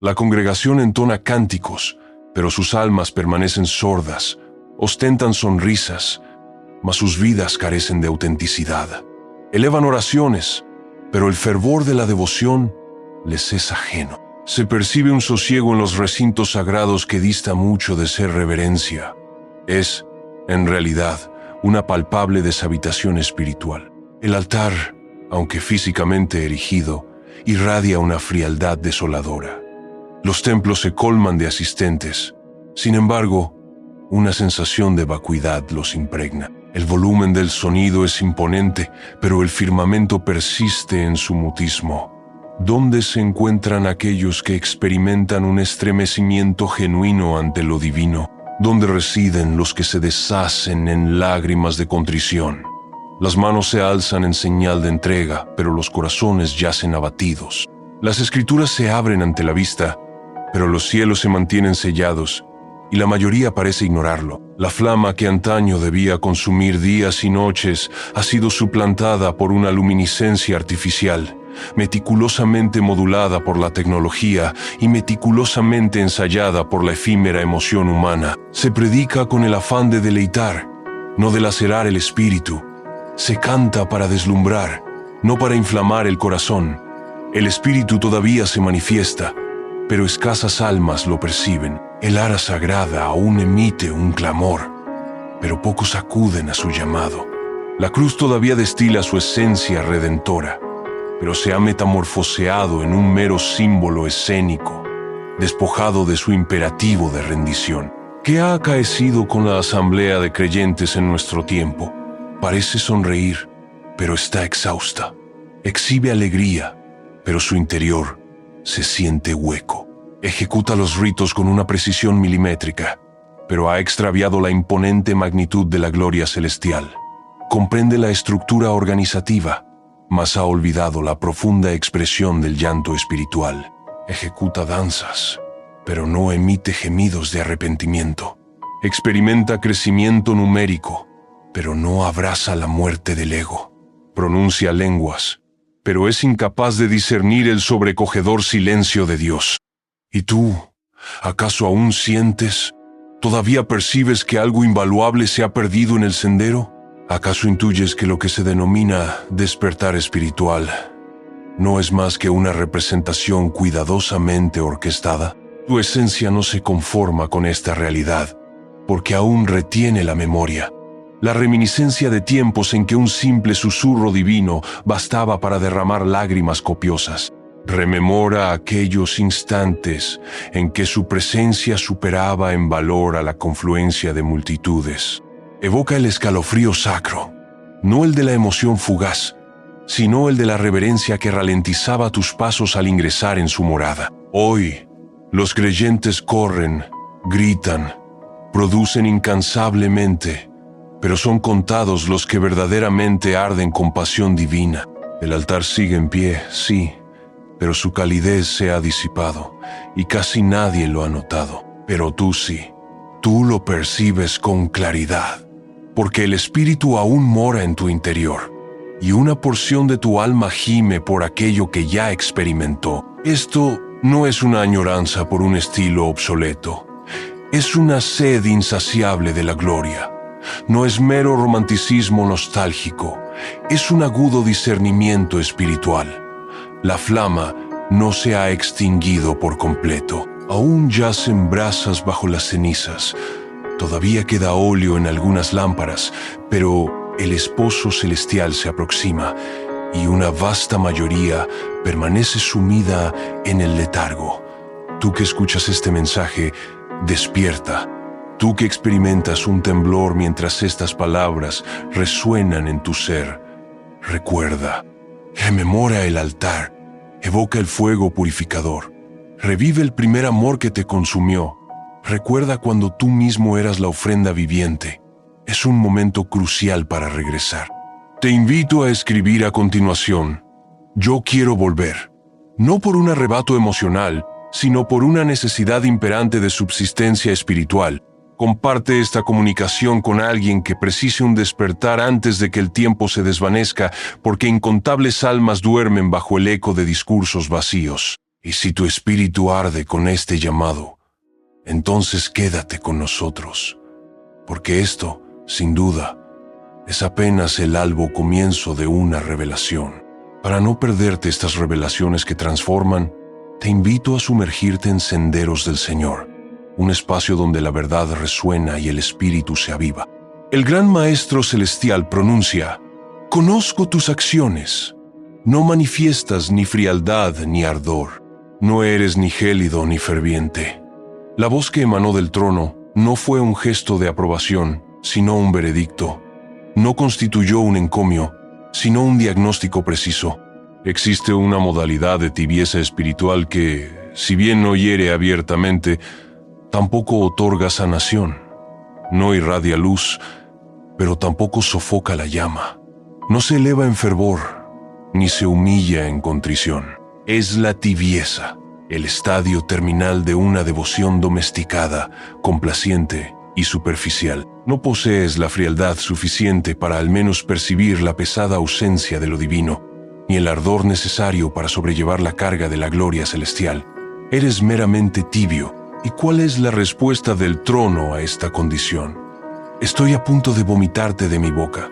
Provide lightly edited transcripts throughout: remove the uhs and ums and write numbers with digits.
La congregación entona cánticos, pero sus almas permanecen sordas, ostentan sonrisas, mas sus vidas carecen de autenticidad. Elevan oraciones, pero el fervor de la devoción les es ajeno. Se percibe un sosiego en los recintos sagrados que dista mucho de ser reverencia. Es, en realidad, una palpable deshabitación espiritual. El altar, aunque físicamente erigido, irradia una frialdad desoladora. Los templos se colman de asistentes. Sin embargo, una sensación de vacuidad los impregna. El volumen del sonido es imponente, pero el firmamento persiste en su mutismo. ¿Dónde se encuentran aquellos que experimentan un estremecimiento genuino ante lo divino? ¿Dónde residen los que se deshacen en lágrimas de contrición? Las manos se alzan en señal de entrega, pero los corazones yacen abatidos. Las escrituras se abren ante la vista, pero los cielos se mantienen sellados, y la mayoría parece ignorarlo. La flama que antaño debía consumir días y noches ha sido suplantada por una luminiscencia artificial, meticulosamente modulada por la tecnología y meticulosamente ensayada por la efímera emoción humana. Se predica con el afán de deleitar, no de lacerar el espíritu. Se canta para deslumbrar, no para inflamar el corazón. El espíritu todavía se manifiesta, pero escasas almas lo perciben. El ara sagrada aún emite un clamor, pero pocos acuden a su llamado. La cruz todavía destila su esencia redentora, pero se ha metamorfoseado en un mero símbolo escénico, despojado de su imperativo de rendición. ¿Qué ha acaecido con la asamblea de creyentes en nuestro tiempo? Parece sonreír, pero está exhausta. Exhibe alegría, pero su interior se siente hueco. Ejecuta los ritos con una precisión milimétrica, pero ha extraviado la imponente magnitud de la gloria celestial. Comprende la estructura organizativa, mas ha olvidado la profunda expresión del llanto espiritual. Ejecuta danzas, pero no emite gemidos de arrepentimiento. Experimenta crecimiento numérico, pero no abraza la muerte del ego. Pronuncia lenguas, pero es incapaz de discernir el sobrecogedor silencio de Dios. ¿Y tú, acaso aún sientes, todavía percibes que algo invaluable se ha perdido en el sendero? ¿Acaso intuyes que lo que se denomina despertar espiritual no es más que una representación cuidadosamente orquestada? Tu esencia no se conforma con esta realidad, porque aún retiene la memoria, la reminiscencia de tiempos en que un simple susurro divino bastaba para derramar lágrimas copiosas. Rememora aquellos instantes en que su presencia superaba en valor a la confluencia de multitudes. Evoca el escalofrío sacro, no el de la emoción fugaz, sino el de la reverencia que ralentizaba tus pasos al ingresar en su morada. Hoy, los creyentes corren, gritan, producen incansablemente, pero son contados los que verdaderamente arden con pasión divina. El altar sigue en pie, sí, pero su calidez se ha disipado y casi nadie lo ha notado. Pero tú sí, tú lo percibes con claridad, porque el Espíritu aún mora en tu interior y una porción de tu alma gime por aquello que ya experimentó. Esto no es una añoranza por un estilo obsoleto, es una sed insaciable de la gloria. No es mero romanticismo nostálgico, es un agudo discernimiento espiritual. La flama no se ha extinguido por completo. Aún yacen brasas bajo las cenizas. Todavía queda óleo en algunas lámparas, pero el esposo celestial se aproxima y una vasta mayoría permanece sumida en el letargo. Tú que escuchas este mensaje, despierta. Tú que experimentas un temblor mientras estas palabras resuenan en tu ser, recuerda. Rememora el altar, evoca el fuego purificador, revive el primer amor que te consumió, recuerda cuando tú mismo eras la ofrenda viviente. Es un momento crucial para regresar. Te invito a escribir a continuación: yo quiero volver, no por un arrebato emocional, sino por una necesidad imperante de subsistencia espiritual. Comparte esta comunicación con alguien que precise un despertar antes de que el tiempo se desvanezca, porque incontables almas duermen bajo el eco de discursos vacíos. Y si tu espíritu arde con este llamado, entonces quédate con nosotros, porque esto, sin duda, es apenas el albo comienzo de una revelación. Para no perderte estas revelaciones que transforman, te invito a sumergirte en Senderos del Señor, un espacio donde la verdad resuena y el espíritu se aviva. El gran Maestro Celestial pronuncia: «Conozco tus acciones. No manifiestas ni frialdad ni ardor. No eres ni gélido ni ferviente». La voz que emanó del trono no fue un gesto de aprobación, sino un veredicto. No constituyó un encomio, sino un diagnóstico preciso. Existe una modalidad de tibieza espiritual que, si bien no hiere abiertamente, tampoco otorga sanación. No irradia luz, pero tampoco sofoca la llama. No se eleva en fervor, ni se humilla en contrición. Es la tibieza, el estadio terminal de una devoción domesticada, complaciente y superficial. No posees la frialdad suficiente para al menos percibir la pesada ausencia de lo divino, ni el ardor necesario para sobrellevar la carga de la gloria celestial. Eres meramente tibio. ¿Y cuál es la respuesta del trono a esta condición? Estoy a punto de vomitarte de mi boca.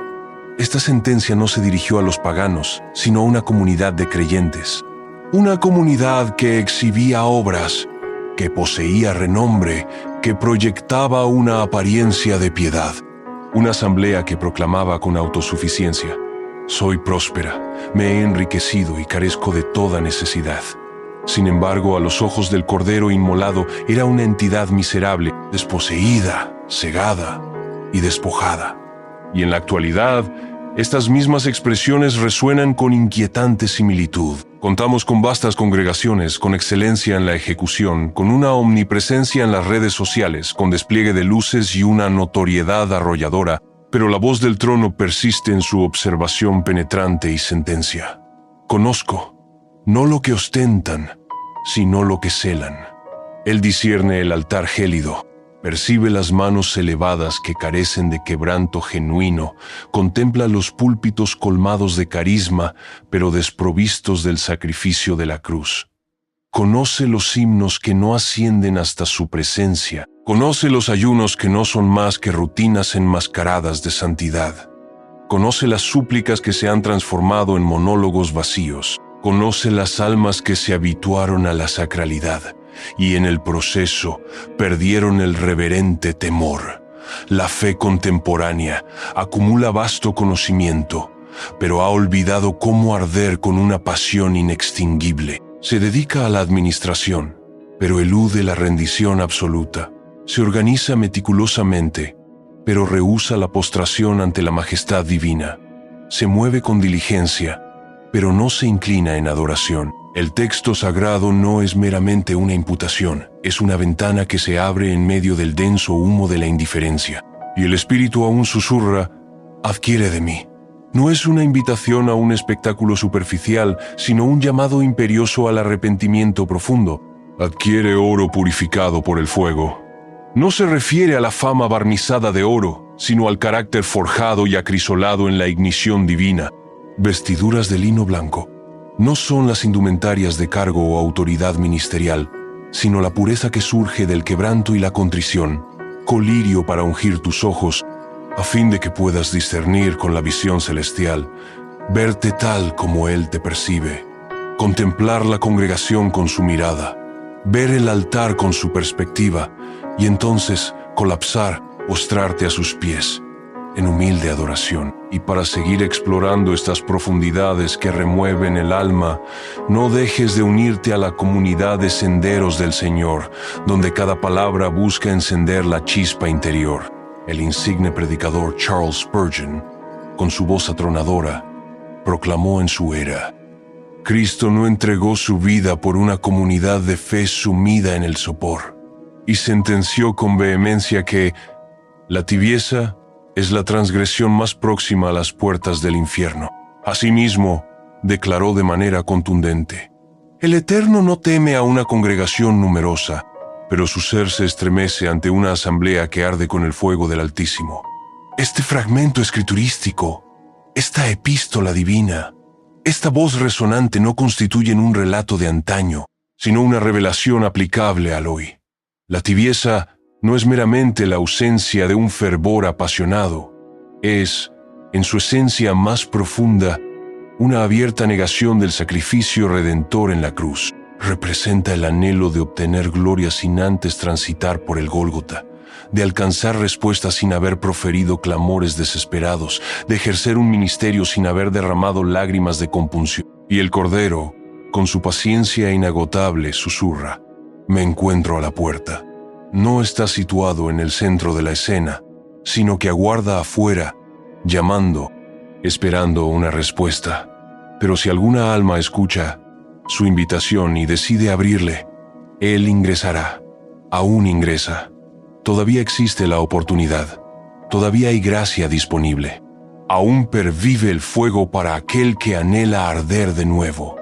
Esta sentencia no se dirigió a los paganos, sino a una comunidad de creyentes. Una comunidad que exhibía obras, que poseía renombre, que proyectaba una apariencia de piedad. Una asamblea que proclamaba con autosuficiencia: «Soy próspera, me he enriquecido y carezco de toda necesidad». Sin embargo, a los ojos del Cordero Inmolado era una entidad miserable, desposeída, cegada y despojada. Y en la actualidad, estas mismas expresiones resuenan con inquietante similitud. Contamos con vastas congregaciones, con excelencia en la ejecución, con una omnipresencia en las redes sociales, con despliegue de luces y una notoriedad arrolladora, pero la voz del trono persiste en su observación penetrante y sentencia: «Conozco, no lo que ostentan, sino lo que celan». Él discierne el altar gélido, percibe las manos elevadas que carecen de quebranto genuino, contempla los púlpitos colmados de carisma, pero desprovistos del sacrificio de la cruz. Conoce los himnos que no ascienden hasta su presencia, conoce los ayunos que no son más que rutinas enmascaradas de santidad. Conoce las súplicas que se han transformado en monólogos vacíos. Conoce las almas que se habituaron a la sacralidad y en el proceso perdieron el reverente temor. La fe contemporánea acumula vasto conocimiento, pero ha olvidado cómo arder con una pasión inextinguible. Se dedica a la administración, pero elude la rendición absoluta. Se organiza meticulosamente, pero rehúsa la postración ante la majestad divina. Se mueve con diligencia, pero no se inclina en adoración. El texto sagrado no es meramente una imputación, es una ventana que se abre en medio del denso humo de la indiferencia. Y el espíritu aún susurra: «Adquiere de mí». No es una invitación a un espectáculo superficial, sino un llamado imperioso al arrepentimiento profundo. «Adquiere oro purificado por el fuego». No se refiere a la fama barnizada de oro, sino al carácter forjado y acrisolado en la ignición divina. Vestiduras de lino blanco no son las indumentarias de cargo o autoridad ministerial, sino la pureza que surge del quebranto y la contrición, colirio para ungir tus ojos, a fin de que puedas discernir con la visión celestial, verte tal como Él te percibe, contemplar la congregación con su mirada, ver el altar con su perspectiva, y entonces colapsar, postrarte a sus pies, en humilde adoración. Y para seguir explorando estas profundidades que remueven el alma, no dejes de unirte a la comunidad de Senderos del Señor, donde cada palabra busca encender la chispa interior. El insigne predicador Charles Spurgeon, con su voz atronadora, proclamó en su era: «Cristo no entregó su vida por una comunidad de fe sumida en el sopor», y sentenció con vehemencia que la tibieza es la transgresión más próxima a las puertas del infierno. Asimismo, declaró de manera contundente: «El Eterno no teme a una congregación numerosa, pero su ser se estremece ante una asamblea que arde con el fuego del Altísimo». Este fragmento escriturístico, esta epístola divina, esta voz resonante no constituyen un relato de antaño, sino una revelación aplicable al hoy. La tibieza no es meramente la ausencia de un fervor apasionado, es, en su esencia más profunda, una abierta negación del sacrificio redentor en la cruz. Representa el anhelo de obtener gloria sin antes transitar por el Gólgota, de alcanzar respuestas sin haber proferido clamores desesperados, de ejercer un ministerio sin haber derramado lágrimas de compunción. Y el Cordero, con su paciencia inagotable, susurra: «Me encuentro a la puerta». No está situado en el centro de la escena, sino que aguarda afuera, llamando, esperando una respuesta. Pero si alguna alma escucha su invitación y decide abrirle, Él ingresará. Aún ingresa. Todavía existe la oportunidad. Todavía hay gracia disponible. Aún pervive el fuego para aquel que anhela arder de nuevo.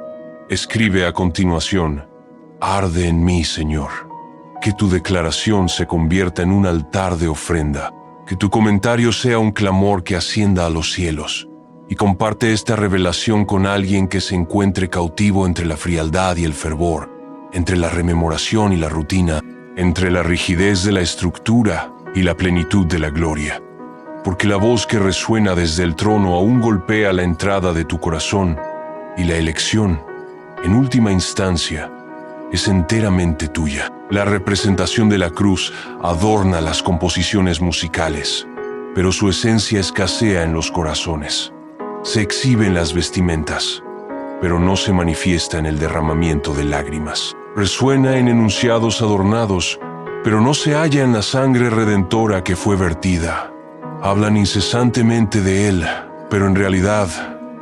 Escribe a continuación: «Arde en mí, Señor». Que tu declaración se convierta en un altar de ofrenda. Que tu comentario sea un clamor que ascienda a los cielos. Y comparte esta revelación con alguien que se encuentre cautivo entre la frialdad y el fervor, entre la rememoración y la rutina, entre la rigidez de la estructura y la plenitud de la gloria. Porque la voz que resuena desde el trono aún golpea la entrada de tu corazón, y la elección, en última instancia, es enteramente tuya. La representación de la cruz adorna las composiciones musicales, pero su esencia escasea en los corazones. Se exhibe en las vestimentas, pero no se manifiesta en el derramamiento de lágrimas. Resuena en enunciados adornados, pero no se halla en la sangre redentora que fue vertida. Hablan incesantemente de Él, pero en realidad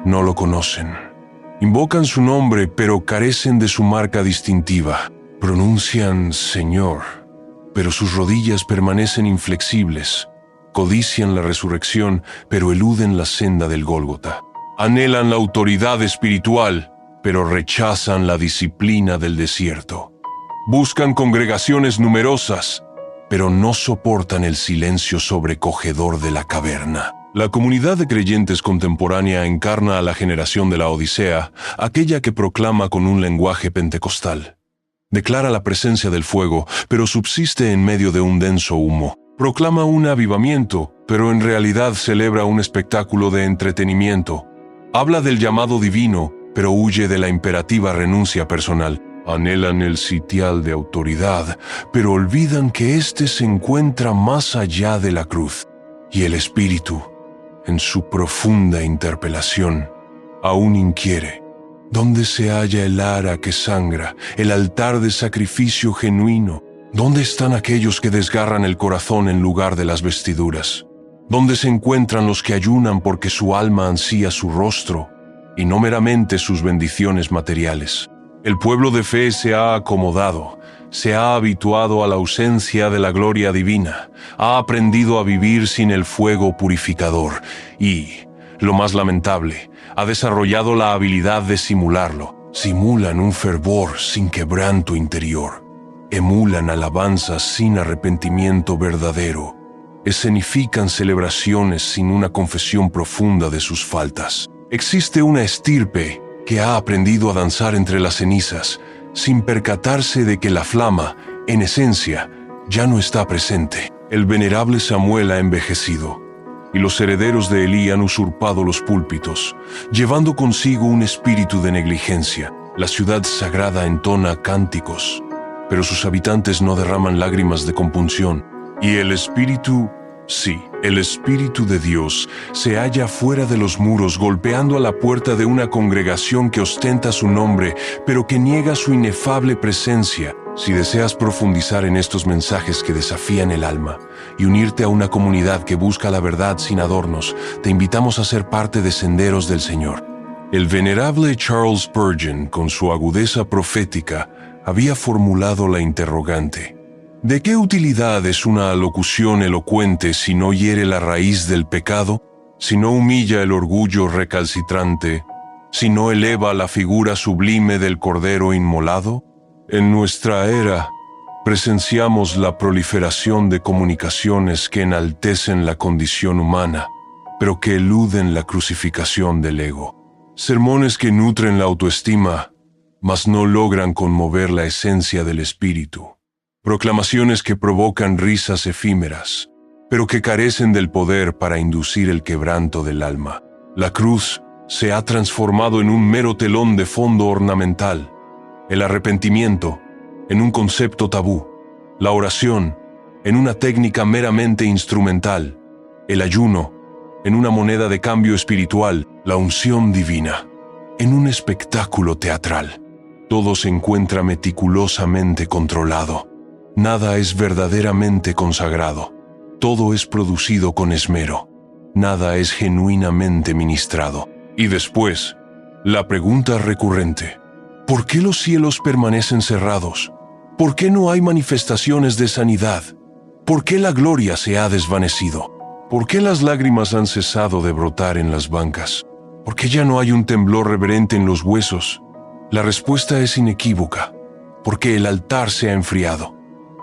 no lo conocen. Invocan su nombre, pero carecen de su marca distintiva. Pronuncian Señor, pero sus rodillas permanecen inflexibles. Codician la resurrección, pero eluden la senda del Gólgota. Anhelan la autoridad espiritual, pero rechazan la disciplina del desierto. Buscan congregaciones numerosas, pero no soportan el silencio sobrecogedor de la caverna. La comunidad de creyentes contemporánea encarna a la generación de la Odisea, aquella que proclama con un lenguaje pentecostal. Declara la presencia del fuego, pero subsiste en medio de un denso humo. Proclama un avivamiento, pero en realidad celebra un espectáculo de entretenimiento. Habla del llamado divino, pero huye de la imperativa renuncia personal. Anhelan el sitial de autoridad, pero olvidan que éste se encuentra más allá de la cruz. Y el Espíritu, en su profunda interpelación, aún inquiere: ¿dónde se halla el ara que sangra, el altar de sacrificio genuino? ¿Dónde están aquellos que desgarran el corazón en lugar de las vestiduras? ¿Dónde se encuentran los que ayunan porque su alma ansía su rostro, y no meramente sus bendiciones materiales? El pueblo de fe se ha acomodado, se ha habituado a la ausencia de la gloria divina, ha aprendido a vivir sin el fuego purificador y, lo más lamentable, ha desarrollado la habilidad de simularlo. Simulan un fervor sin quebranto interior. Emulan alabanzas sin arrepentimiento verdadero. Escenifican celebraciones sin una confesión profunda de sus faltas. Existe una estirpe que ha aprendido a danzar entre las cenizas, sin percatarse de que la flama, en esencia, ya no está presente. El venerable Samuel ha envejecido, y los herederos de Elí han usurpado los púlpitos, llevando consigo un espíritu de negligencia. La ciudad sagrada entona cánticos, pero sus habitantes no derraman lágrimas de compunción. Y el espíritu, sí, el Espíritu de Dios se halla fuera de los muros, golpeando a la puerta de una congregación que ostenta su nombre, pero que niega su inefable presencia. Si deseas profundizar en estos mensajes que desafían el alma y unirte a una comunidad que busca la verdad sin adornos, te invitamos a ser parte de Senderos del Señor. El venerable Charles Spurgeon, con su agudeza profética, había formulado la interrogante: ¿de qué utilidad es una alocución elocuente si no hiere la raíz del pecado, si no humilla el orgullo recalcitrante, si no eleva la figura sublime del Cordero inmolado? En nuestra era, presenciamos la proliferación de comunicaciones que enaltecen la condición humana, pero que eluden la crucificación del ego. Sermones que nutren la autoestima, mas no logran conmover la esencia del espíritu. Proclamaciones que provocan risas efímeras, pero que carecen del poder para inducir el quebranto del alma. La cruz se ha transformado en un mero telón de fondo ornamental, el arrepentimiento en un concepto tabú, la oración en una técnica meramente instrumental, el ayuno en una moneda de cambio espiritual, la unción divina en un espectáculo teatral. Todo se encuentra meticulosamente controlado. Nada es verdaderamente consagrado. Todo es producido con esmero. Nada es genuinamente ministrado. Y después, la pregunta recurrente: ¿por qué los cielos permanecen cerrados? ¿Por qué no hay manifestaciones de sanidad? ¿Por qué la gloria se ha desvanecido? ¿Por qué las lágrimas han cesado de brotar en las bancas? ¿Por qué ya no hay un temblor reverente en los huesos? La respuesta es inequívoca: porque el altar se ha enfriado,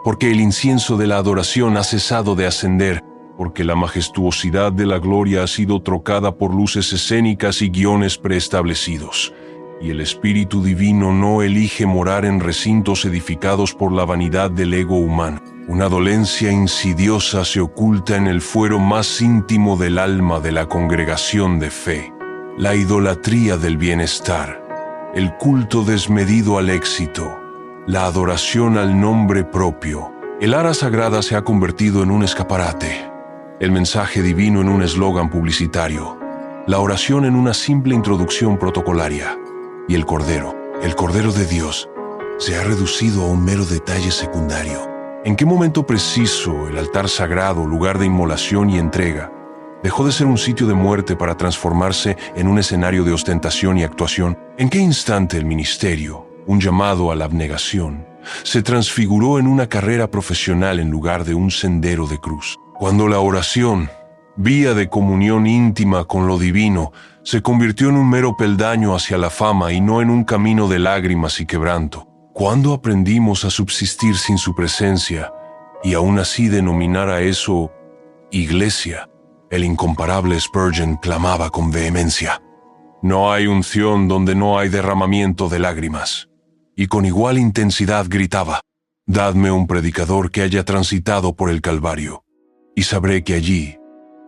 porque el incienso de la adoración ha cesado de ascender, porque la majestuosidad de la gloria ha sido trocada por luces escénicas y guiones preestablecidos, y el Espíritu Divino no elige morar en recintos edificados por la vanidad del ego humano. Una dolencia insidiosa se oculta en el fuero más íntimo del alma de la congregación de fe: la idolatría del bienestar, el culto desmedido al éxito, la adoración al nombre propio. El ara sagrada se ha convertido en un escaparate, el mensaje divino en un eslogan publicitario, la oración en una simple introducción protocolaria, y el Cordero de Dios, se ha reducido a un mero detalle secundario. ¿En qué momento preciso el altar sagrado, lugar de inmolación y entrega, dejó de ser un sitio de muerte para transformarse en un escenario de ostentación y actuación? ¿En qué instante el ministerio, un llamado a la abnegación, se transfiguró en una carrera profesional en lugar de un sendero de cruz? Cuando la oración, vía de comunión íntima con lo divino, se convirtió en un mero peldaño hacia la fama y no en un camino de lágrimas y quebranto. ¿Cuándo aprendimos a subsistir sin su presencia y aún así denominar a eso iglesia? El incomparable Spurgeon clamaba con vehemencia: no hay unción donde no hay derramamiento de lágrimas. Y con igual intensidad gritaba: dadme un predicador que haya transitado por el Calvario, y sabré que allí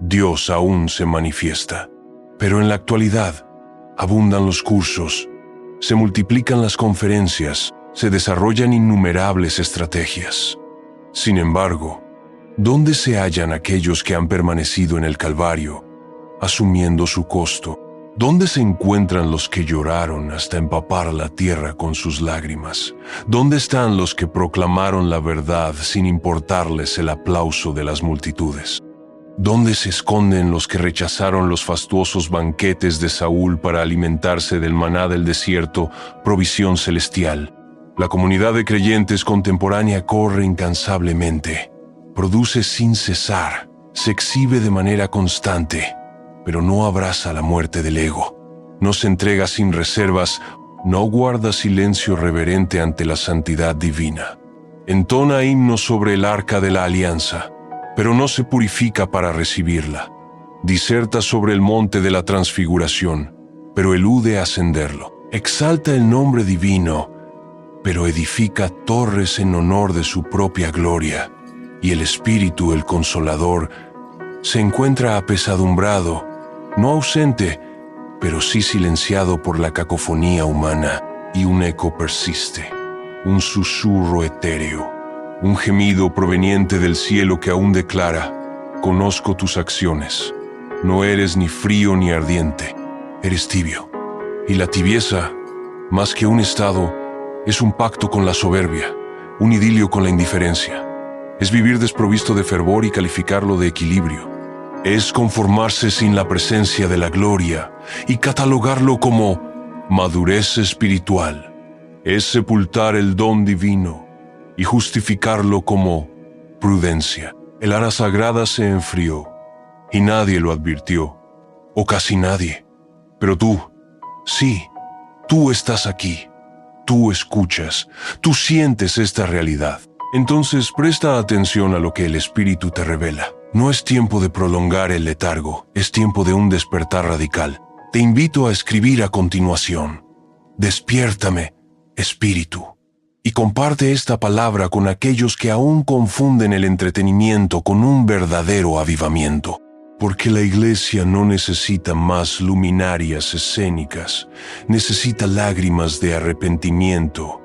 Dios aún se manifiesta. Pero en la actualidad abundan los cursos, se multiplican las conferencias, se desarrollan innumerables estrategias. Sin embargo, ¿dónde se hallan aquellos que han permanecido en el Calvario, asumiendo su costo? ¿Dónde se encuentran los que lloraron hasta empapar la tierra con sus lágrimas? ¿Dónde están los que proclamaron la verdad sin importarles el aplauso de las multitudes? ¿Dónde se esconden los que rechazaron los fastuosos banquetes de Saúl para alimentarse del maná del desierto, provisión celestial? La comunidad de creyentes contemporánea corre incansablemente, produce sin cesar, se exhibe de manera constante, pero no abraza la muerte del ego, no se entrega sin reservas, no guarda silencio reverente ante la santidad divina. Entona himnos sobre el arca de la alianza, pero no se purifica para recibirla. Diserta sobre el monte de la transfiguración, pero elude ascenderlo. Exalta el nombre divino, pero edifica torres en honor de su propia gloria. Y el Espíritu, el Consolador, se encuentra apesadumbrado, no ausente, pero sí silenciado por la cacofonía humana, y un eco persiste, un susurro etéreo, un gemido proveniente del cielo que aún declara: conozco tus acciones, no eres ni frío ni ardiente, eres tibio. Y la tibieza, más que un estado, es un pacto con la soberbia, un idilio con la indiferencia. Es vivir desprovisto de fervor y calificarlo de equilibrio. Es conformarse sin la presencia de la gloria y catalogarlo como madurez espiritual. Es sepultar el don divino y justificarlo como prudencia. El ara sagrada se enfrió y nadie lo advirtió, o casi nadie. Pero tú, sí, tú estás aquí. Tú escuchas, tú sientes esta realidad. Entonces presta atención a lo que el Espíritu te revela. No es tiempo de prolongar el letargo, es tiempo de un despertar radical. Te invito a escribir a continuación: despiértame, espíritu. Y comparte esta palabra con aquellos que aún confunden el entretenimiento con un verdadero avivamiento. Porque la iglesia no necesita más luminarias escénicas, necesita lágrimas de arrepentimiento.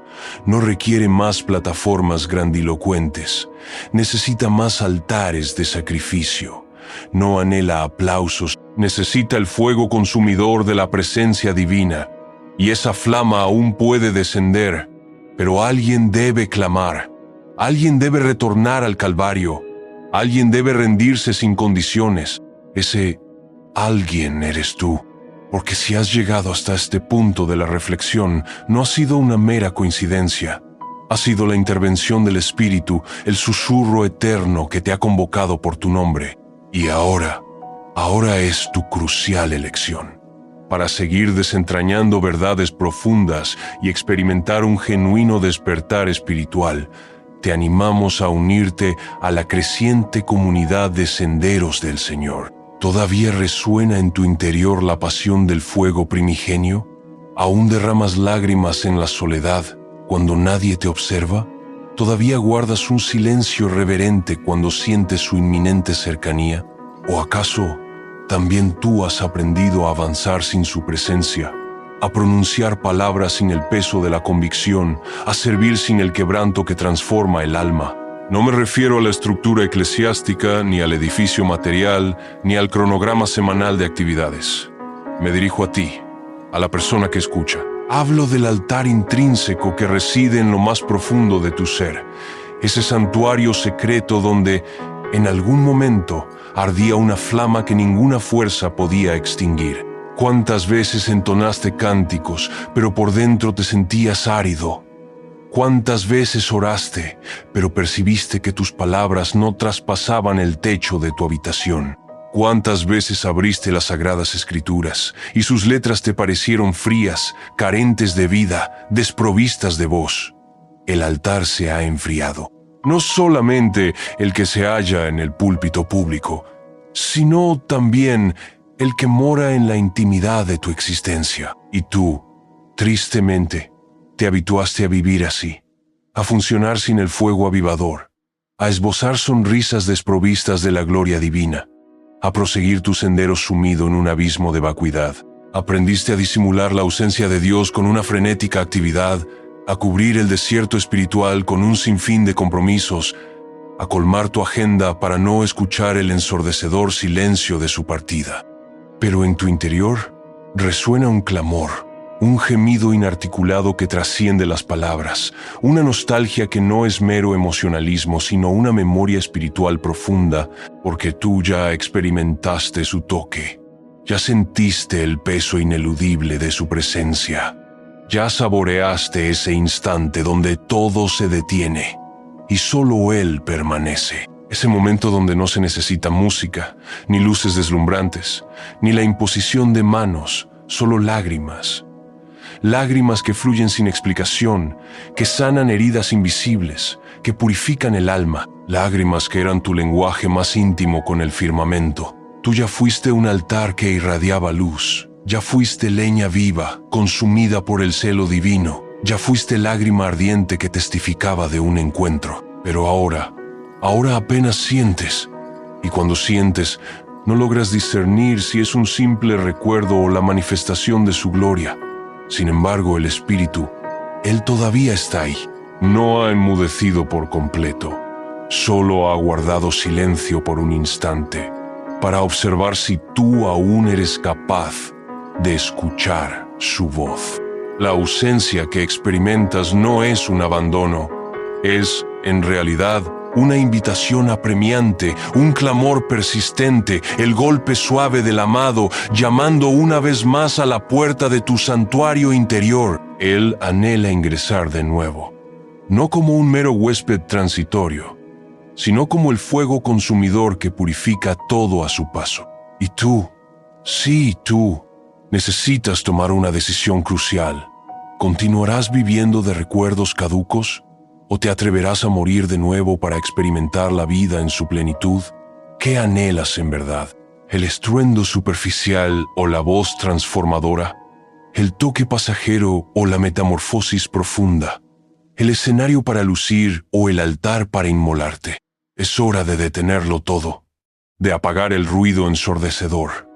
No requiere más plataformas grandilocuentes, necesita más altares de sacrificio. No anhela aplausos, necesita el fuego consumidor de la presencia divina. Y esa flama aún puede descender, pero alguien debe clamar, alguien debe retornar al Calvario, alguien debe rendirse sin condiciones. Ese alguien eres tú. Porque si has llegado hasta este punto de la reflexión, no ha sido una mera coincidencia. Ha sido la intervención del Espíritu, el susurro eterno que te ha convocado por tu nombre. Y ahora es tu crucial elección. Para seguir desentrañando verdades profundas y experimentar un genuino despertar espiritual, te animamos a unirte a la creciente comunidad de senderos del Señor. ¿Todavía resuena en tu interior la pasión del fuego primigenio? ¿Aún derramas lágrimas en la soledad cuando nadie te observa? ¿Todavía guardas un silencio reverente cuando sientes su inminente cercanía? ¿O acaso también tú has aprendido a avanzar sin su presencia, a pronunciar palabras sin el peso de la convicción, a servir sin el quebranto que transforma el alma? No me refiero a la estructura eclesiástica, ni al edificio material, ni al cronograma semanal de actividades. Me dirijo a ti, a la persona que escucha. Hablo del altar intrínseco que reside en lo más profundo de tu ser, ese santuario secreto donde, en algún momento, ardía una flama que ninguna fuerza podía extinguir. ¿Cuántas veces entonaste cánticos, pero por dentro te sentías árido? ¿Cuántas veces oraste, pero percibiste que tus palabras no traspasaban el techo de tu habitación? ¿Cuántas veces abriste las Sagradas Escrituras y sus letras te parecieron frías, carentes de vida, desprovistas de voz? El altar se ha enfriado. No solamente el que se halla en el púlpito público, sino también el que mora en la intimidad de tu existencia. Y tú, tristemente, te habituaste a vivir así, a funcionar sin el fuego avivador, a esbozar sonrisas desprovistas de la gloria divina, a proseguir tu sendero sumido en un abismo de vacuidad. Aprendiste a disimular la ausencia de Dios con una frenética actividad, a cubrir el desierto espiritual con un sinfín de compromisos, a colmar tu agenda para no escuchar el ensordecedor silencio de su partida. Pero en tu interior resuena un clamor, un gemido inarticulado que trasciende las palabras, una nostalgia que no es mero emocionalismo, sino una memoria espiritual profunda, porque tú ya experimentaste su toque, ya sentiste el peso ineludible de su presencia, ya saboreaste ese instante donde todo se detiene y solo Él permanece. Ese momento donde no se necesita música, ni luces deslumbrantes, ni la imposición de manos, solo lágrimas. Lágrimas que fluyen sin explicación, que sanan heridas invisibles, que purifican el alma. Lágrimas que eran tu lenguaje más íntimo con el firmamento. Tú ya fuiste un altar que irradiaba luz. Ya fuiste leña viva, consumida por el celo divino. Ya fuiste lágrima ardiente que testificaba de un encuentro. Pero ahora apenas sientes. Y cuando sientes, no logras discernir si es un simple recuerdo o la manifestación de su gloria. Sin embargo, el Espíritu, Él todavía está ahí. No ha enmudecido por completo. Solo ha guardado silencio por un instante, para observar si tú aún eres capaz de escuchar su voz. La ausencia que experimentas no es un abandono, es, en realidad, una invitación apremiante, un clamor persistente, el golpe suave del amado, llamando una vez más a la puerta de tu santuario interior. Él anhela ingresar de nuevo, no como un mero huésped transitorio, sino como el fuego consumidor que purifica todo a su paso. Y tú, sí, tú, necesitas tomar una decisión crucial. ¿Continuarás viviendo de recuerdos caducos? ¿O te atreverás a morir de nuevo para experimentar la vida en su plenitud? ¿Qué anhelas en verdad? ¿El estruendo superficial o la voz transformadora? el toque pasajero o la metamorfosis profunda, el escenario para lucir o el altar para inmolarte. Es hora de detenerlo todo, de apagar el ruido ensordecedor,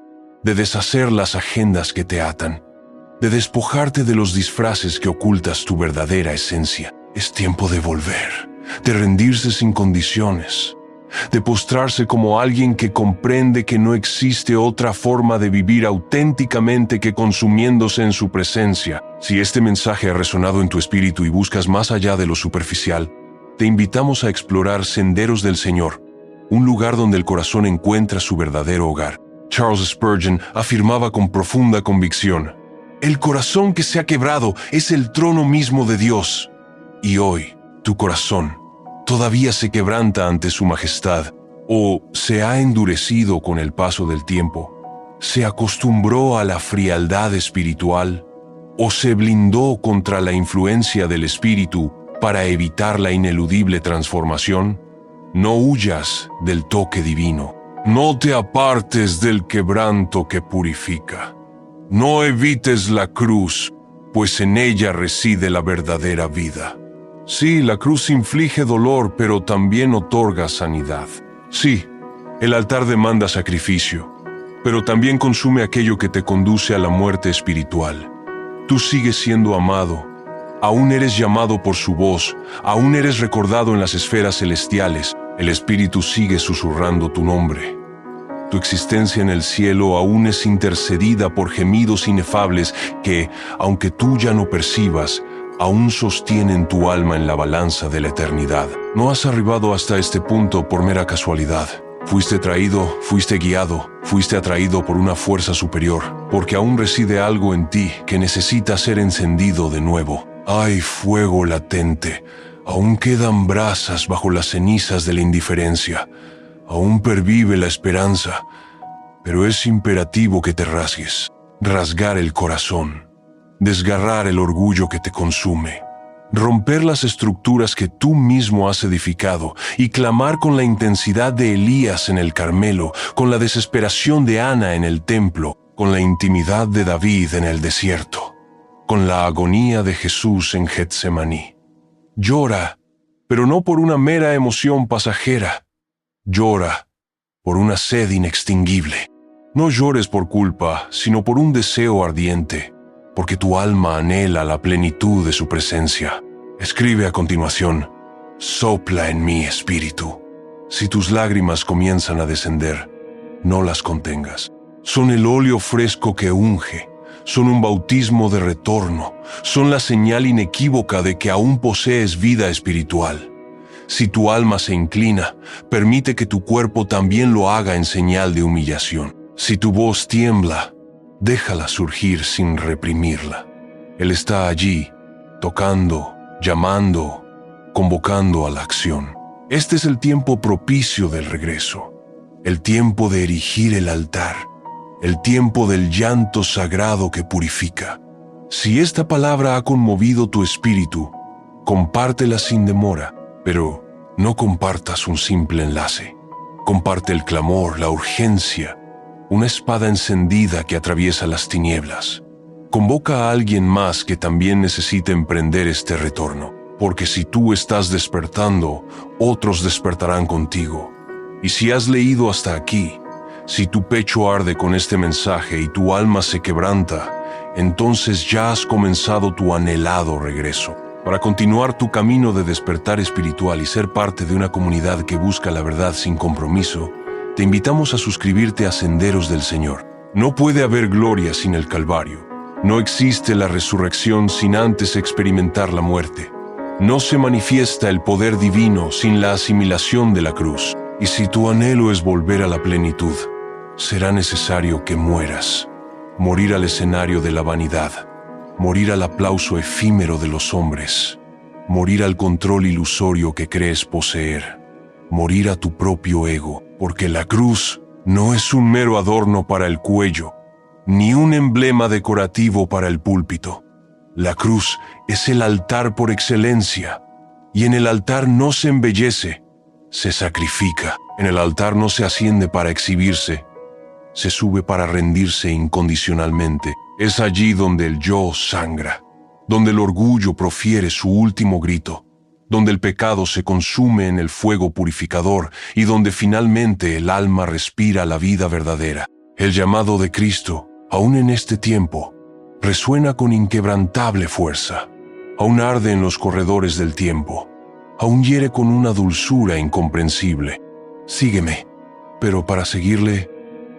de deshacer las agendas que te atan, de despojarte de los disfraces que ocultas tu verdadera esencia. Es tiempo de volver, de rendirse sin condiciones, de postrarse como alguien que comprende que no existe otra forma de vivir auténticamente que consumiéndose en su presencia. Si este mensaje ha resonado en tu espíritu y buscas más allá de lo superficial, te invitamos a explorar Senderos del Señor, un lugar donde el corazón encuentra su verdadero hogar. Charles Spurgeon afirmaba con profunda convicción: el corazón que se ha quebrado es el trono mismo de Dios. Y hoy, tu corazón todavía se quebranta ante su majestad, o se ha endurecido con el paso del tiempo, se acostumbró a la frialdad espiritual, o se blindó contra la influencia del espíritu para evitar la ineludible transformación. No huyas del toque divino. No te apartes del quebranto que purifica. No evites la cruz, pues en ella reside la verdadera vida. Sí, la cruz inflige dolor, pero también otorga sanidad. Sí, el altar demanda sacrificio, pero también consume aquello que te conduce a la muerte espiritual. Tú sigues siendo amado, aún eres llamado por su voz, aún eres recordado en las esferas celestiales. El Espíritu sigue susurrando tu nombre. Tu existencia en el cielo aún es intercedida por gemidos inefables que, aunque tú ya no percibas, aún sostienen tu alma en la balanza de la eternidad. No has arribado hasta este punto por mera casualidad. Fuiste traído, fuiste guiado, fuiste atraído por una fuerza superior, porque aún reside algo en ti que necesita ser encendido de nuevo. Hay fuego latente, aún quedan brasas bajo las cenizas de la indiferencia, aún pervive la esperanza, pero es imperativo que te rasgues, rasgar el corazón, desgarrar el orgullo que te consume, romper las estructuras que tú mismo has edificado y clamar con la intensidad de Elías en el Carmelo, con la desesperación de Ana en el templo, con la intimidad de David en el desierto, con la agonía de Jesús en Getsemaní. Llora, pero no por una mera emoción pasajera. Llora por una sed inextinguible. No llores por culpa, sino por un deseo ardiente, porque tu alma anhela la plenitud de su presencia. Escribe a continuación: sopla en mi espíritu. Si tus lágrimas comienzan a descender, no las contengas. Son el óleo fresco que unge, son un bautismo de retorno, son la señal inequívoca de que aún posees vida espiritual. Si tu alma se inclina, permite que tu cuerpo también lo haga en señal de humillación. Si tu voz tiembla, déjala surgir sin reprimirla. Él está allí, tocando, llamando, convocando a la acción. Este es el tiempo propicio del regreso, el tiempo de erigir el altar, el tiempo del llanto sagrado que purifica. Si esta palabra ha conmovido tu espíritu, compártela sin demora, pero no compartas un simple enlace. Comparte el clamor, la urgencia, una espada encendida que atraviesa las tinieblas. Convoca a alguien más que también necesite emprender este retorno, porque si tú estás despertando, otros despertarán contigo. Y si has leído hasta aquí, si tu pecho arde con este mensaje y tu alma se quebranta, entonces ya has comenzado tu anhelado regreso. Para continuar tu camino de despertar espiritual y ser parte de una comunidad que busca la verdad sin compromiso, te invitamos a suscribirte a Senderos del Señor. No puede haber gloria sin el Calvario. No existe la resurrección sin antes experimentar la muerte. No se manifiesta el poder divino sin la asimilación de la cruz. Y si tu anhelo es volver a la plenitud, será necesario que mueras. Morir al escenario de la vanidad. Morir al aplauso efímero de los hombres. Morir al control ilusorio que crees poseer. Morir a tu propio ego, porque la cruz no es un mero adorno para el cuello, ni un emblema decorativo para el púlpito. La cruz es el altar por excelencia, y en el altar no se embellece, se sacrifica. En el altar no se asciende para exhibirse, se sube para rendirse incondicionalmente. Es allí donde el yo sangra, donde el orgullo profiere su último grito, donde el pecado se consume en el fuego purificador y donde finalmente el alma respira la vida verdadera. El llamado de Cristo, aún en este tiempo, resuena con inquebrantable fuerza. Aún arde en los corredores del tiempo. Aún hiere con una dulzura incomprensible. Sígueme, pero para seguirle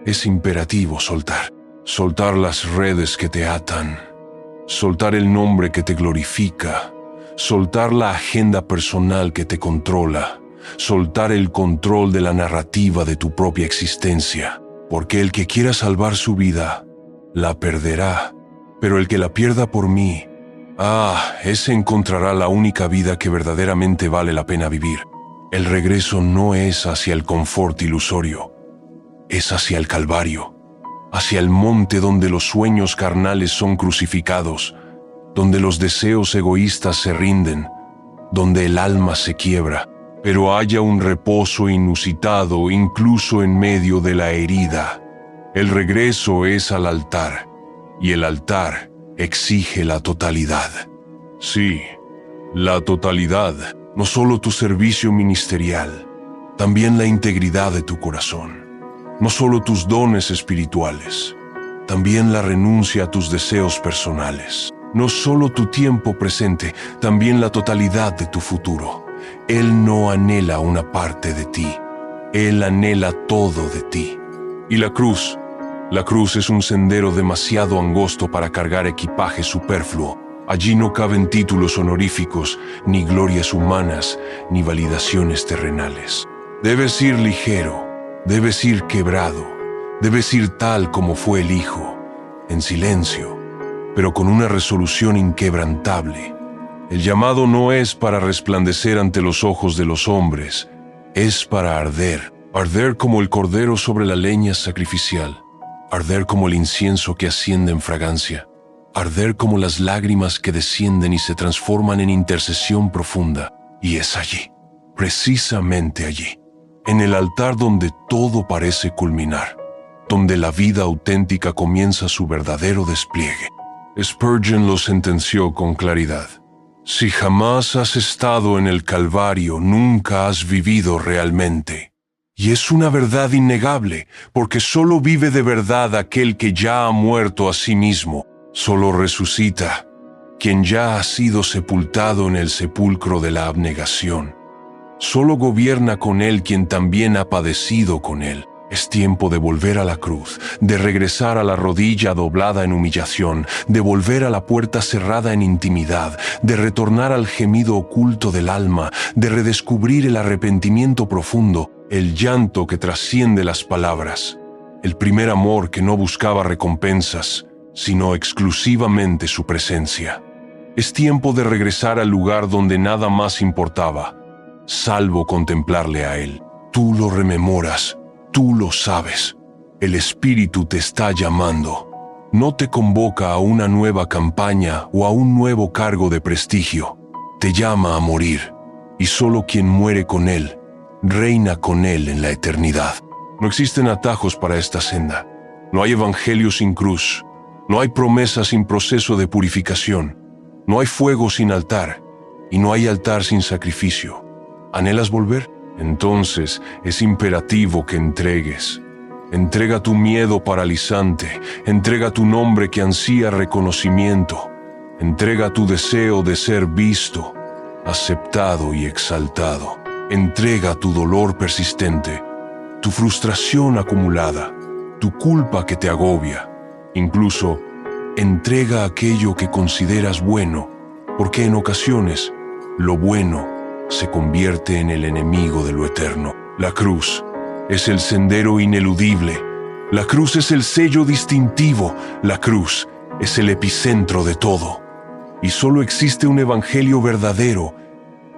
es imperativo soltar. Soltar las redes que te atan. Soltar el nombre que te glorifica. Soltar la agenda personal que te controla. Soltar el control de la narrativa de tu propia existencia. Porque el que quiera salvar su vida, la perderá. Pero el que la pierda por mí, ese encontrará la única vida que verdaderamente vale la pena vivir. El regreso no es hacia el confort ilusorio, es hacia el Calvario, hacia el monte donde los sueños carnales son crucificados, donde los deseos egoístas se rinden, donde el alma se quiebra, pero haya un reposo inusitado incluso en medio de la herida. El regreso es al altar, y el altar exige la totalidad. Sí, la totalidad, no solo tu servicio ministerial, también la integridad de tu corazón, no solo tus dones espirituales, también la renuncia a tus deseos personales, no solo tu tiempo presente, también la totalidad de tu futuro. Él no anhela una parte de ti, Él anhela todo de ti. Y la cruz es un sendero demasiado angosto para cargar equipaje superfluo. Allí no caben títulos honoríficos, ni glorias humanas, ni validaciones terrenales. Debes ir ligero, debes ir quebrado, debes ir tal como fue el Hijo, en silencio, pero con una resolución inquebrantable. El llamado no es para resplandecer ante los ojos de los hombres, es para arder como el cordero sobre la leña sacrificial. Arder como el incienso que asciende en fragancia, arder como las lágrimas que descienden y se transforman en intercesión profunda. Y es allí, precisamente allí, en el altar donde todo parece culminar, donde la vida auténtica comienza su verdadero despliegue. Spurgeon lo sentenció con claridad. Si jamás has estado en el Calvario, nunca has vivido realmente. Y es una verdad innegable, porque solo vive de verdad aquel que ya ha muerto a sí mismo. Solo resucita quien ya ha sido sepultado en el sepulcro de la abnegación. Solo gobierna con él quien también ha padecido con él. Es tiempo de volver a la cruz, de regresar a la rodilla doblada en humillación, de volver a la puerta cerrada en intimidad, de retornar al gemido oculto del alma, de redescubrir el arrepentimiento profundo, el llanto que trasciende las palabras, el primer amor que no buscaba recompensas, sino exclusivamente su presencia. Es tiempo de regresar al lugar donde nada más importaba, salvo contemplarle a Él. Tú lo rememoras, tú lo sabes. El Espíritu te está llamando. No te convoca a una nueva campaña o a un nuevo cargo de prestigio. Te llama a morir, y solo quien muere con Él reina con Él en la eternidad. No existen atajos para esta senda. No hay evangelio sin cruz. No hay promesa sin proceso de purificación. No hay fuego sin altar. Y no hay altar sin sacrificio. ¿Anhelas volver? Entonces es imperativo que entregues. Entrega tu miedo paralizante. Entrega tu nombre que ansía reconocimiento. Entrega tu deseo de ser visto, aceptado y exaltado. Entrega tu dolor persistente, tu frustración acumulada, tu culpa que te agobia. Incluso, entrega aquello que consideras bueno, porque en ocasiones, lo bueno se convierte en el enemigo de lo eterno. La cruz es el sendero ineludible. La cruz es el sello distintivo. La cruz es el epicentro de todo. Y solo existe un evangelio verdadero,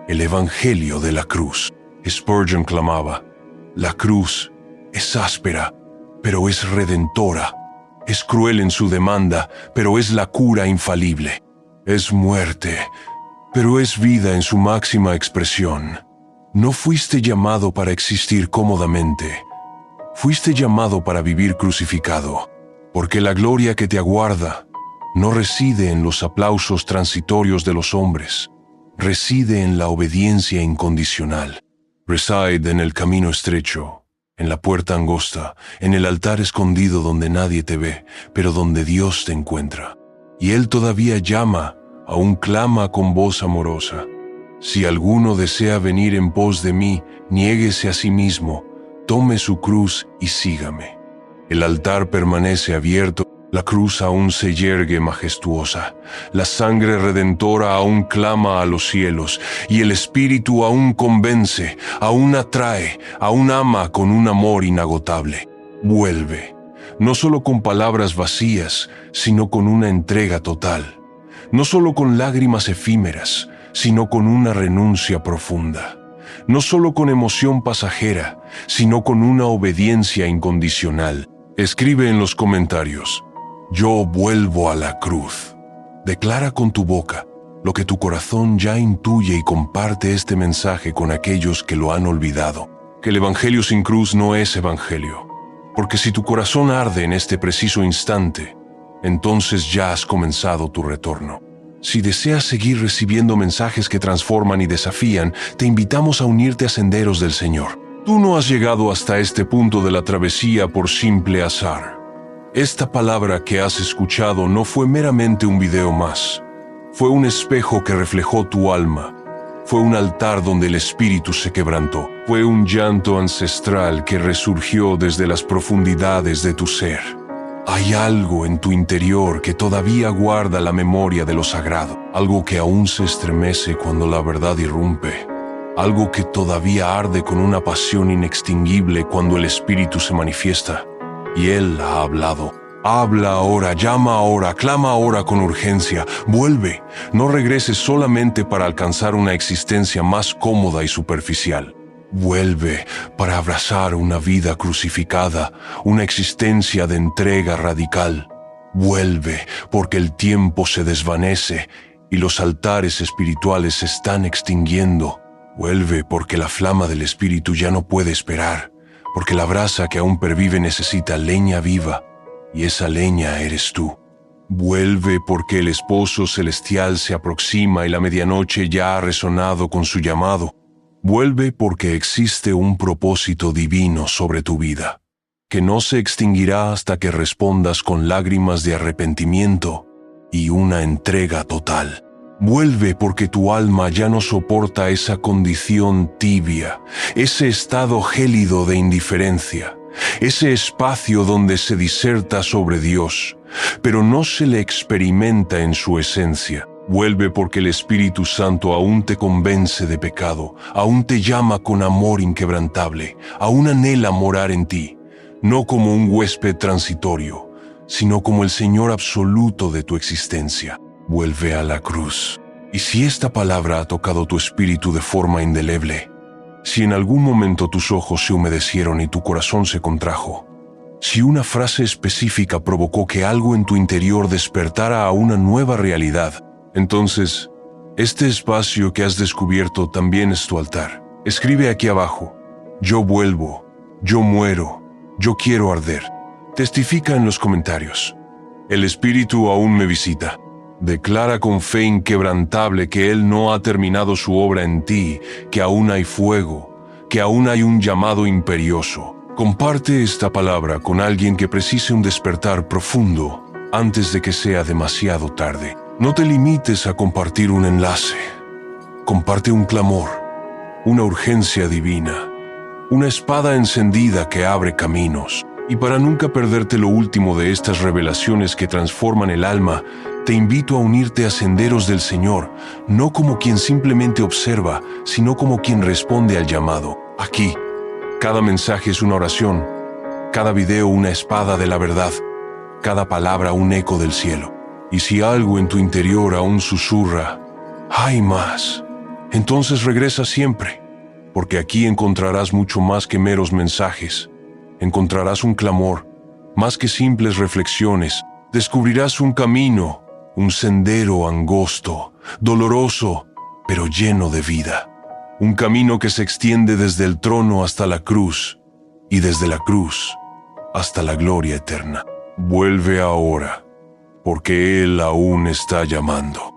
el evangelio de la cruz. Spurgeon clamaba, la cruz es áspera, pero es redentora. Es cruel en su demanda, pero es la cura infalible. Es muerte, pero es vida en su máxima expresión. No fuiste llamado para existir cómodamente. Fuiste llamado para vivir crucificado, porque la gloria que te aguarda no reside en los aplausos transitorios de los hombres, reside en la obediencia incondicional. Reside en el camino estrecho, en la puerta angosta, en el altar escondido donde nadie te ve, pero donde Dios te encuentra. Y Él todavía llama, aún clama con voz amorosa. Si alguno desea venir en pos de mí, niéguese a sí mismo, tome su cruz y sígame. El altar permanece abierto, la cruz aún se yergue majestuosa, la sangre redentora aún clama a los cielos, y el Espíritu aún convence, aún atrae, aún ama con un amor inagotable. Vuelve, no solo con palabras vacías, sino con una entrega total. No solo con lágrimas efímeras, sino con una renuncia profunda. No solo con emoción pasajera, sino con una obediencia incondicional. Escribe en los comentarios: yo vuelvo a la cruz. Declara con tu boca lo que tu corazón ya intuye y comparte este mensaje con aquellos que lo han olvidado. Que el evangelio sin cruz no es evangelio. Porque si tu corazón arde en este preciso instante, entonces ya has comenzado tu retorno. Si deseas seguir recibiendo mensajes que transforman y desafían, te invitamos a unirte a Senderos del Señor. Tú no has llegado hasta este punto de la travesía por simple azar. Esta palabra que has escuchado no fue meramente un video más. Fue un espejo que reflejó tu alma. Fue un altar donde el espíritu se quebrantó. Fue un llanto ancestral que resurgió desde las profundidades de tu ser. Hay algo en tu interior que todavía guarda la memoria de lo sagrado. Algo que aún se estremece cuando la verdad irrumpe. Algo que todavía arde con una pasión inextinguible cuando el espíritu se manifiesta. Y Él ha hablado. Habla ahora, llama ahora, clama ahora con urgencia. Vuelve, no regreses solamente para alcanzar una existencia más cómoda y superficial. Vuelve para abrazar una vida crucificada, una existencia de entrega radical. Vuelve porque el tiempo se desvanece y los altares espirituales se están extinguiendo. Vuelve porque la flama del espíritu ya no puede esperar, porque la brasa que aún pervive necesita leña viva, y esa leña eres tú. Vuelve porque el esposo celestial se aproxima y la medianoche ya ha resonado con su llamado. Vuelve porque existe un propósito divino sobre tu vida, que no se extinguirá hasta que respondas con lágrimas de arrepentimiento y una entrega total. Vuelve porque tu alma ya no soporta esa condición tibia, ese estado gélido de indiferencia, ese espacio donde se diserta sobre Dios, pero no se le experimenta en su esencia. Vuelve porque el Espíritu Santo aún te convence de pecado, aún te llama con amor inquebrantable, aún anhela morar en ti, no como un huésped transitorio, sino como el Señor absoluto de tu existencia. Vuelve a la cruz. Y si esta palabra ha tocado tu espíritu de forma indeleble, si en algún momento tus ojos se humedecieron y tu corazón se contrajo, si una frase específica provocó que algo en tu interior despertara a una nueva realidad, entonces, este espacio que has descubierto también es tu altar. Escribe aquí abajo: yo vuelvo, yo muero, yo quiero arder. Testifica en los comentarios: el Espíritu aún me visita. Declara con fe inquebrantable que Él no ha terminado su obra en ti, que aún hay fuego, que aún hay un llamado imperioso. Comparte esta palabra con alguien que precise un despertar profundo antes de que sea demasiado tarde. No te limites a compartir un enlace. Comparte un clamor, una urgencia divina, una espada encendida que abre caminos. Y para nunca perderte lo último de estas revelaciones que transforman el alma, te invito a unirte a Senderos del Señor, no como quien simplemente observa, sino como quien responde al llamado. Aquí, cada mensaje es una oración, cada video una espada de la verdad, cada palabra un eco del cielo. Y si algo en tu interior aún susurra, ¡hay más!, entonces regresa siempre, porque aquí encontrarás mucho más que meros mensajes. Encontrarás un clamor, más que simples reflexiones. Descubrirás un camino, un sendero angosto, doloroso, pero lleno de vida. Un camino que se extiende desde el trono hasta la cruz y desde la cruz hasta la gloria eterna. Vuelve ahora, porque Él aún está llamando.